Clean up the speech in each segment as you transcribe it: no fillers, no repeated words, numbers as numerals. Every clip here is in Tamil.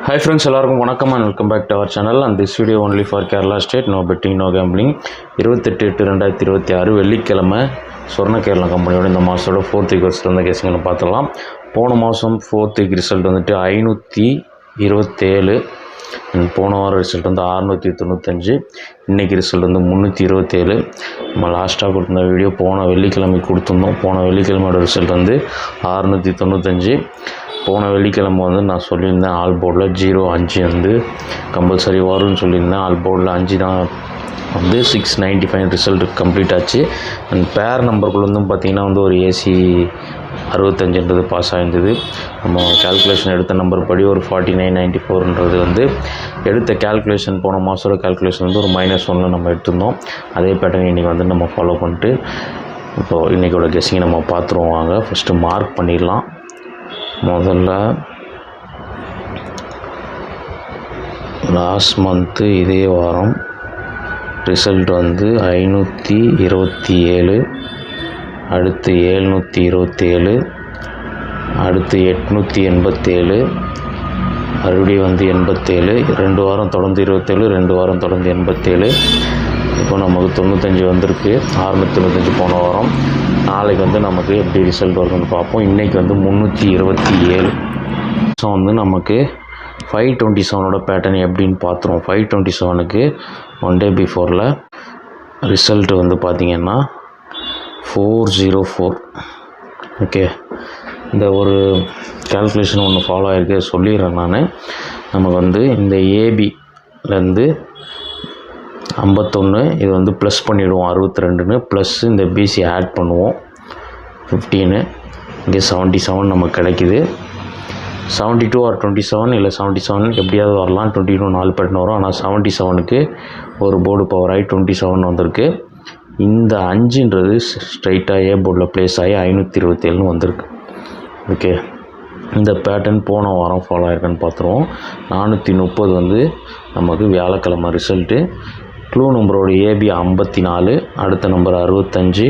Hi friends, எல்லாருக்கும் வணக்கம் and welcome back to our channel and this video only for Kerala state, no betting, no gambling. 28/8/2026 வெள்ளிக்கிழமை சொர்ண கேரளா கம்பெனியோட இந்த மாதத்தோட 4th week வந்து கேசிங்களை பார்த்துடலாம். போன மாதம் 4th week ரிசல்ட் வந்துட்டு 527 அண்ட் போன வாரம் ரிசல்ட் வந்து 695. இன்றைக்கி ரிசல்ட் வந்து 327. நம்ம லாஸ்ட்டாக கொடுத்த வீடியோ போன வெள்ளிக்கிழமை கொடுத்துருந்தோம். போன வெள்ளிக்கிழமையோட ரிசல்ட் வந்து 695. போன வெள்ளிக்கிழமை வந்து நான் சொல்லியிருந்தேன் ஆல் போர்டில் 0-5 வந்து கம்பல்சரி வரும்னு சொல்லியிருந்தேன். ஆல் போர்டில் 5 தான் வந்து 695 ரிசல்ட் கம்ப்ளீட் ஆச்சு. அண்ட் பேர் நம்பருக்குள்ள வந்து பார்த்திங்கன்னா வந்து ஒரு ஏசி 65 பாஸ் ஆகிருந்தது. நம்ம கேல்குலேஷன் எடுத்த நம்பர் படி ஒரு 4994 வந்து எடுத்த கேல்குலேஷன் போன மாதத்தோட கேல்குலேஷன் வந்து ஒரு -1 நம்ம எடுத்திருந்தோம். அதே பேட்டர்ன் இன்றைக்கி வந்து நம்ம ஃபாலோ பண்ணிட்டு இப்போது இன்றைக்கோட கெஸ்ஸிங்கை நம்ம பார்த்துருவோம். வாங்க ஃபஸ்ட்டு மார்க் பண்ணிடலாம். முதல்ல லாஸ்ட் மந்த்து இதே வாரம் ரிசல்ட் வந்து 527, அடுத்து 727, அடுத்து 887, மறுபடியும் வந்து 87, 2 வாரம் தொடர்ந்து 27, 2 வாரம் தொடர்ந்து 87. இப்போ நமக்கு 95 வந்திருக்கு. 695 போன வாரம். நாளைக்கு வந்து நமக்கு எப்படி ரிசல்ட் வருதுன்னு பார்ப்போம். இன்றைக்கி வந்து 327 வந்து நமக்கு 527ஓட பேட்டர்ன் எப்படின்னு பார்த்துருவோம். 527க்கு 1 day பிஃபோரில் ரிசல்ட் வந்து பார்த்திங்கன்னா 404. ஓகே, இந்த ஒரு கேல்குலேஷன் ஒன்று ஃபாலோ ஆகிருக்கு சொல்லிடுறேன் நான். நமக்கு வந்து இந்த ஏபிலேருந்து 51 இது வந்து ப்ளஸ் பண்ணிவிடுவோம் 62ன்னு, ப்ளஸ் இந்த பிசி ஆட் பண்ணுவோம் 15, இங்கே 77 நமக்கு கிடைக்கிது. 72 or 27 இல்லை 77 எப்படியாவது வரலாம். 22 4 பேட்டர்ன் வரும். ஆனால் 77க்கு ஒரு போர்டு பவர் ஆகி 27 வந்திருக்கு. இந்த 5ன்றது ஸ்ட்ரைட்டாக ஏ போர்டில் ப்ளேஸ் ஆகி 527 வந்திருக்கு. ஓகே, இந்த பேட்டர்ன் போன வாரம் ஃபாலோ ஆகிருக்குன்னு பார்த்துருவோம். 430 வந்து நமக்கு வியாழக்கிழமை ரிசல்ட்டு. க்ளூ நம்பரோட ஏபி 54, அடுத்த நம்பர் 65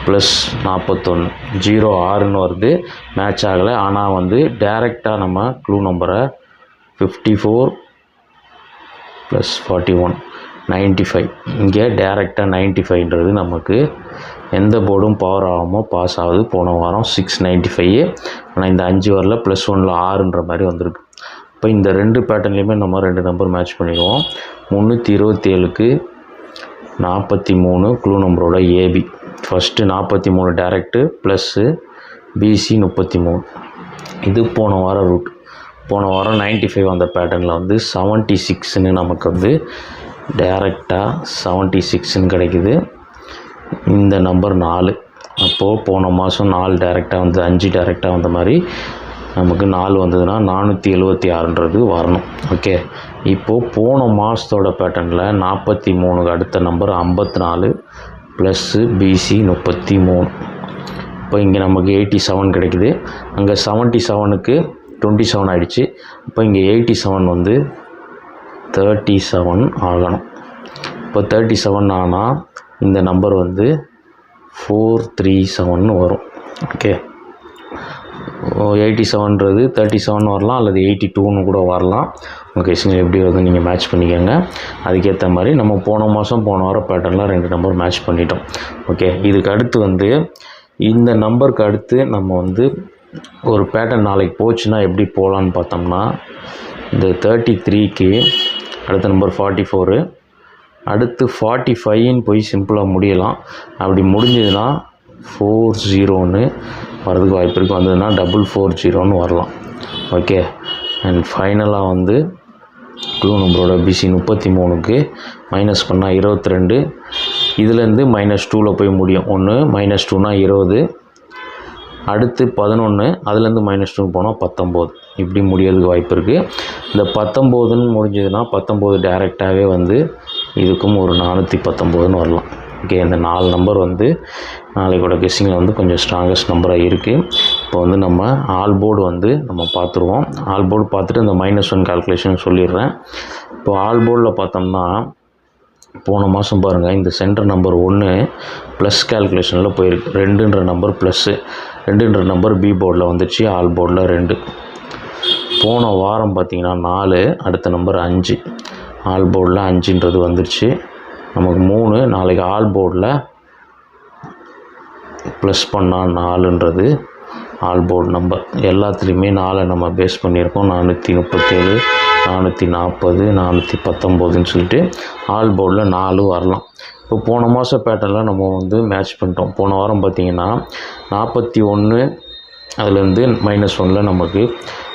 ப்ளஸ் 41, 06ன்னு வருது. மேட்ச் ஆகலை. ஆனால் வந்து டைரெக்டாக நம்ம க்ளூ நம்பரை 54 ப்ளஸ் 41 95, இங்கே டைரெக்டாக 95ன்றது நமக்கு எந்த போர்டும் பவர் ஆகாமல் பாஸ் ஆகுது. போன வாரம் 695, ஆனால் இந்த 5 வரல, +1ல் 6ன்ற மாதிரி வந்திருக்கு. இப்போ இந்த 2 பேட்டர்ன்லேயுமே நம்ம 2 நம்பர் மேட்ச் பண்ணிடுவோம். 327க்கு 43 க்ளூ நம்பரோட AB. First 43 direct plus BC 33. இது போன வாரம் ரூட். போன வாரம் 95 அந்த பேட்டர்னில் வந்து 76ன்னு நமக்கு வந்து டேரெக்டாக 76ன்னு கிடைக்கிது. இந்த நம்பர் 4. அப்போது போன மாதம் 4 டேரெக்டாக வந்து 5 டேரெக்டாக வந்த மாதிரி நமக்கு 4 வந்ததுன்னா 476ன்றது வரணும். ஓகே, இப்போது போன மாதத்தோட பேட்டர்னில் 43க்கு அடுத்த நம்பர் 54 ப்ளஸ்ஸு பிசி 33. இப்போ இங்கே நமக்கு 87 கிடைக்குது. அங்கே 77க்கு 27 ஆகிடுச்சு. இப்போ இங்கே 87 வந்து 37 ஆகணும். இப்போ 37 ஆனால் இந்த நம்பர் வந்து 437 வரும். ஓகே, 87ன்றது 37 வரலாம் அல்லது 82ன்னு கூட வரலாம். உங்கள் கேஸில் எப்படி வருது நீங்கள் மேட்ச் பண்ணிக்கோங்க. அதுக்கேற்ற மாதிரி நம்ம போன மாதம் போன வாரம் பேட்டர்னில் 2 நம்பர் மேட்ச் பண்ணிட்டோம். ஓகே, இதுக்கு அடுத்து வந்து இந்த நம்பருக்கு அடுத்து நம்ம வந்து ஒரு பேட்டர்ன் நாளைக்கு போச்சுன்னா எப்படி போகலான்னு பார்த்தோம்னா, இந்த 33க்கு அடுத்த நம்பர் 44, அடுத்து 45ன்னு போய் சிம்பிளாக முடியலாம். அப்படி முடிஞ்சதுன்னா 40ன்னு வரதுக்கு வாய்ப்பு இருக்குது. வந்ததுன்னா 440ன்னு வரலாம். ஓகே, அண்ட் ஃபைனலாக வந்து க்ளூ நம்பரோட பிசி 33க்கு மைனஸ் பண்ணால் 22, இதுலேருந்து -2ல் போய் முடியும். ஒன்று -2னா 20, அடுத்து 11, அதுலேருந்து -2 போனால் 19, இப்படி முடியறதுக்கு வாய்ப்பு இருக்குது. இந்த 19ன்னு முடிஞ்சதுன்னா 19 டேரெக்டாகவே வந்து இதுக்கும் ஒரு 419ன்னு வரலாம். ஓகே, இந்த 4 நம்பர் வந்து நாளைக்கோட கெஸ்ஸிங்கில் வந்து கொஞ்சம் ஸ்ட்ராங்கஸ்ட் நம்பராக இருக்குது. இப்போ வந்து நம்ம ஆல் போர்டு வந்து நம்ம பார்த்துருவோம். ஆல் போர்டு பார்த்துட்டு இந்த -1 கால்குலேஷன் சொல்லிடுறேன். இப்போ ஆல் போர்டில் பார்த்தோம்னா போன மாதம் பாருங்கள், இந்த சென்டர் நம்பர் 1 ப்ளஸ் கேல்குலேஷனில் போயிருக்கு. 2ன்ற நம்பர் ப்ளஸ்ஸு, 2ன்ற நம்பர் பி போர்டில் வந்துச்சு, ஆல் போர்டில் 2. போன வாரம் பார்த்திங்கன்னா 4, அடுத்த நம்பர் 5. ஆல் போர்டில் 5ன்றது வந்துருச்சு. நமக்கு 3 நாளைக்கு ஆல் போர்டில் ப்ளஸ் பண்ணால் 4ன்றது ஆல் போர்டு நம்பர். எல்லாத்துலேயுமே 4 நம்ம பேஸ் பண்ணியிருக்கோம். 437, 440, 419ன்னு சொல்லிட்டு ஆல் போர்டில் 4 வரலாம். இப்போ போன மாதம் பேட்டர்னில் நம்ம வந்து மேட்ச் பண்ணிட்டோம். போன வாரம் பார்த்திங்கன்னா 41, அதுலேருந்து -1ல் நமக்கு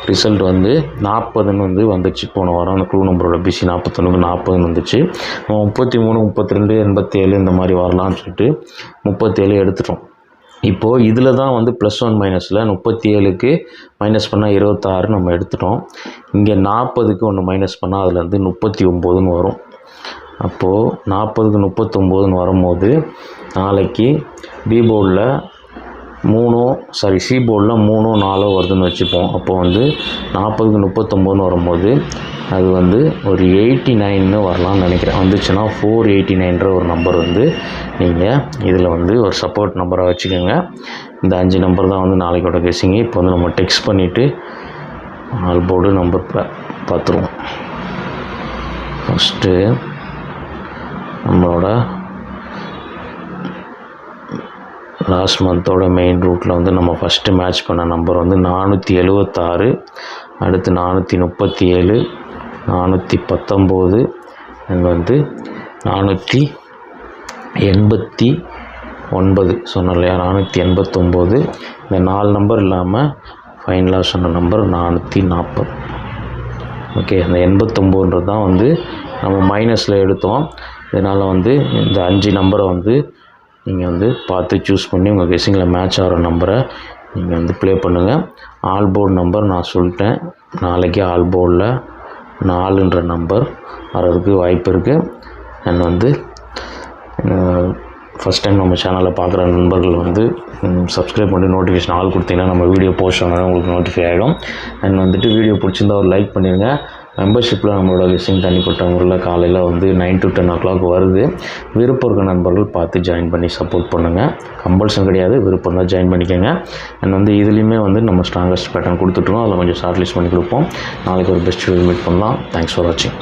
ரிசல்ட் வந்து 40ன்னு வந்து வந்துச்சு. போன வாரம் அந்த க்ளூ நம்பரோட பிசி 41க்கு 40ன்னு வந்துச்சு. 33, 32, 87 இந்த மாதிரி வரலான்னு சொல்லிட்டு 37 எடுத்துட்டோம். இப்போது இதில் தான் வந்து +1 மைனஸில் 37க்கு மைனஸ் பண்ணால் 26 நம்ம எடுத்துட்டோம். இங்கே 40க்கு ஒன்று மைனஸ் பண்ணால் அதில் வந்து 39ன்னு வரும். அப்போது 40க்கு 39ன்னு வரும்போது நாளைக்கு சி போர்டில் 3, 4 வருதுன்னு வச்சுப்போம். அப்போ வந்து 40க்கு 39ன்னு வரும்போது அது வந்து ஒரு 89ன்னு வரலாம்னு நினைக்கிறேன். வந்துச்சுன்னா 489ன்ற ஒரு நம்பர் வந்து நீங்கள் இதில் வந்து ஒரு சப்போர்ட் நம்பராக வச்சுக்கோங்க. இந்த 5 நம்பர் தான் வந்து நாளைக்கோட கெஸ்ஸிங்க. இப்போ வந்து நம்ம டெக்ஸ்ட் பண்ணிவிட்டு ஆல் போர்டு நம்பர் பார்த்துருவோம். ஃபஸ்ட்டு நம்மளோட லாஸ்ட் மந்தோட மெயின் ரூட்டில் வந்து நம்ம ஃபஸ்ட்டு மேட்ச் பண்ண நம்பர் வந்து 476, அடுத்து 437, 419 அண்ட் வந்து 489 சொன்னோம் இல்லையா, 489. இந்த 4 நம்பர் இல்லாமல் ஃபைனலாக சொன்ன நம்பர் 440. ஓகே, அந்த 89ன்றது தான் வந்து நம்ம மைனஸில் எடுத்தோம். இதனால் வந்து இந்த 5 நம்பரை வந்து நீங்கள் வந்து பார்த்து சூஸ் பண்ணி உங்கள் கெஸ்ஸிங்கில் மேட்ச் ஆகிற நம்பரை நீங்கள் வந்து ப்ளே பண்ணுங்கள். ஆல் போர்டு நம்பர் நான் சொல்லிட்டேன். நாளைக்கு ஆல் போர்டில் 4ன்ற நம்பர் வர்றதுக்கு வாய்ப்பு இருக்குது. அண்ட் வந்து ஃபஸ்ட் டைம் நம்ம சேனலை பார்க்குற நண்பர்கள் வந்து சப்ஸ்கிரைப் பண்ணி நோட்டிஃபிகேஷன் ஆல் கொடுத்தீங்கன்னா நம்ம வீடியோ போஸ்ட் ஆனாலும் உங்களுக்கு நோட்டிஃபை ஆகிடும். அண்ட் வந்துட்டு வீடியோ பிடிச்சிருந்தா ஒரு லைக் பண்ணிடுங்க. மெம்பர்ஷிப்பில் நம்மளோட கெஸ்ஸிங் தனிப்பட்ட முறையில் காலையில் வந்து 9 to 10 o'clock வருது. விருப்பம் இருக்க நண்பர்கள் பார்த்து ஜாயின் பண்ணி சப்போர்ட் பண்ணுங்கள். கம்பல்சன் கிடையாது, விருப்பம் தான் ஜாயின் பண்ணிக்கோங்க. அண்ட் வந்து இதுலேயுமே வந்து நம்ம ஸ்ட்ராங்கஸ்ட் பேட்டர்ன் கொடுத்துட்ருக்கோம். அதில் கொஞ்சம் ஷார்ட் லிஸ்ட் பண்ணி கொடுப்போம். நாளைக்கு ஒரு பெஸ்ட் வீடியோ மீட் பண்ணலாம். தேங்க்ஸ் ஃபார் வாட்சிங்.